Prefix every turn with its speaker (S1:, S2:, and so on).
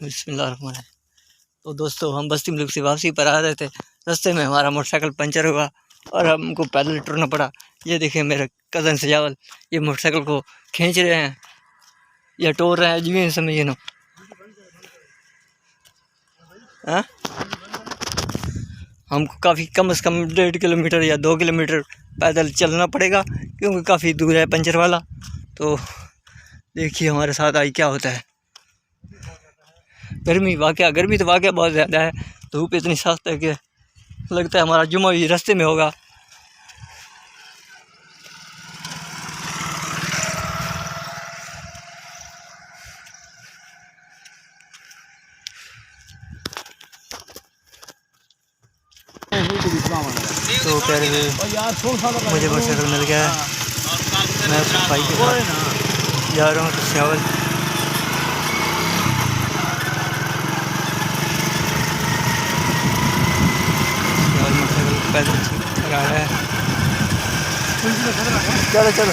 S1: बिस्मिल्लाहिर्रहमानिर्रहीम। तो दोस्तों, हम बस्ती मुल्क से वापसी पर आ रहे थे। रास्ते में हमारा मोटरसाइकिल पंचर हुआ और हमको पैदल टूरना पड़ा। ये देखिए मेरे कज़न सजावल, ये मोटरसाइकिल को खींच रहे हैं या टोर रहे हैं, जी समझिए ना। हमको काफ़ी कम से कम 1.5 किलोमीटर या 2 किलोमीटर पैदल चलना पड़ेगा, क्योंकि काफ़ी दूर है पंचर वाला। तो देखिए हमारे साथ आज क्या होता है। गर्मी तो वाक़या बहुत ज़्यादा है। धूप इतनी सख्त है कि लगता है हमारा जुम्मा भी रास्ते में होगा। तो प्यारे मुझे मोटरसाइकिल मिल गया है। मैं भाई के साथ जा रहा हूँ सियावल। मोटरसाइकिल पैदल लगा रहा है। चलो चलो।